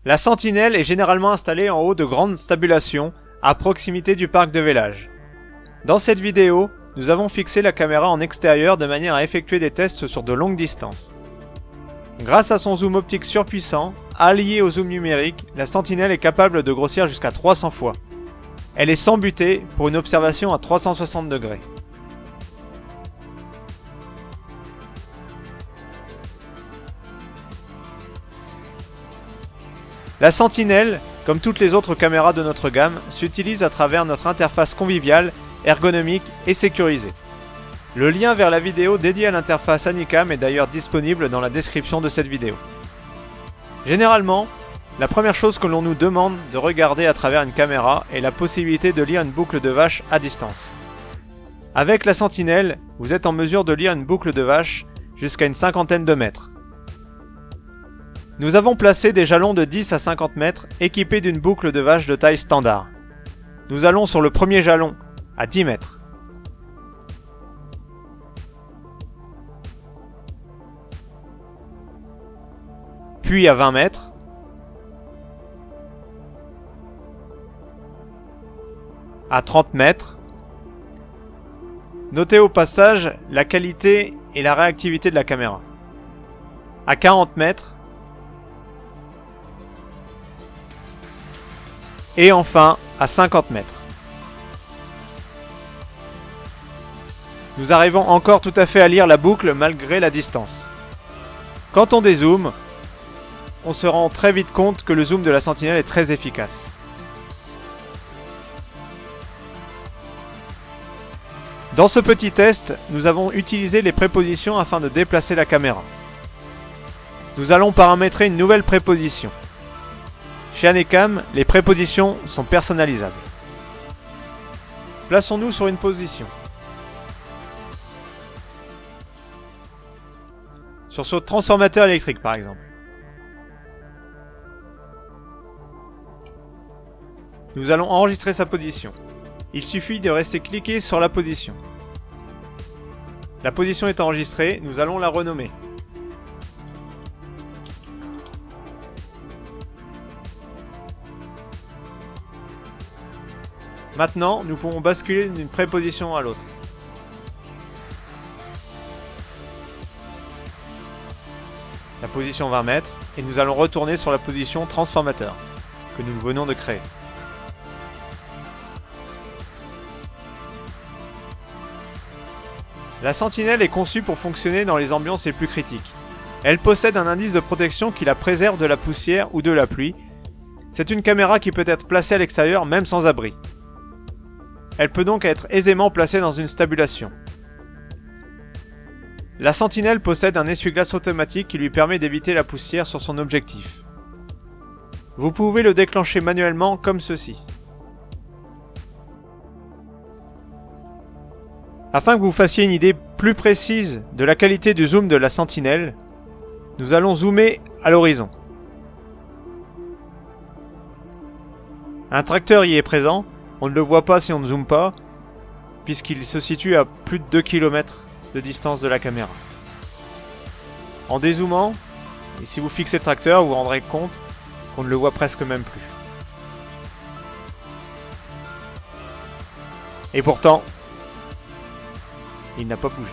La sentinelle est généralement installée en haut de grandes stabulations à proximité du parc de vélage. Dans cette vidéo, nous avons fixé la caméra en extérieur de manière à effectuer des tests sur de longues distances. Grâce à son zoom optique surpuissant, allié au zoom numérique, la sentinelle est capable de grossir jusqu'à 300 fois. Elle est sans butée pour une observation à 360 degrés. La sentinelle, comme toutes les autres caméras de notre gamme, s'utilise à travers notre interface conviviale, ergonomique et sécurisée. Le lien vers la vidéo dédiée à l'interface Anycam est d'ailleurs disponible dans la description de cette vidéo. Généralement, la première chose que l'on nous demande de regarder à travers une caméra est la possibilité de lire une boucle de vache à distance. Avec la sentinelle, vous êtes en mesure de lire une boucle de vache jusqu'à une cinquantaine de mètres. Nous avons placé des jalons de 10 à 50 mètres équipés d'une boucle de vache de taille standard. Nous allons sur le premier jalon, à 10 mètres. Puis à 20 mètres. À 30 mètres. Notez au passage la qualité et la réactivité de la caméra. À 40 mètres. Et enfin, à 50 mètres. Nous arrivons encore tout à fait à lire la boucle malgré la distance. Quand on dézoome, on se rend très vite compte que le zoom de la sentinelle est très efficace. Dans ce petit test, nous avons utilisé les prépositions afin de déplacer la caméra. Nous allons paramétrer une nouvelle préposition. Chez Anycam, les prépositions sont personnalisables. Plaçons-nous sur une position. Sur ce transformateur électrique par exemple. Nous allons enregistrer sa position. Il suffit de rester cliqué sur la position. La position est enregistrée, nous allons la renommer. Maintenant, nous pouvons basculer d'une préposition à l'autre. La position 20 mètres, et nous allons retourner sur la position transformateur, que nous venons de créer. La sentinelle est conçue pour fonctionner dans les ambiances les plus critiques. Elle possède un indice de protection qui la préserve de la poussière ou de la pluie. C'est une caméra qui peut être placée à l'extérieur même sans abri. Elle peut donc être aisément placée dans une stabulation. La sentinelle possède un essuie-glace automatique qui lui permet d'éviter la poussière sur son objectif. Vous pouvez le déclencher manuellement comme ceci. Afin que vous fassiez une idée plus précise de la qualité du zoom de la sentinelle, nous allons zoomer à l'horizon. Un tracteur y est présent. On ne le voit pas si on ne zoome pas, puisqu'il se situe à plus de 2 km de distance de la caméra. En dézoomant, et si vous fixez le tracteur, vous vous rendrez compte qu'on ne le voit presque même plus. Et pourtant, il n'a pas bougé.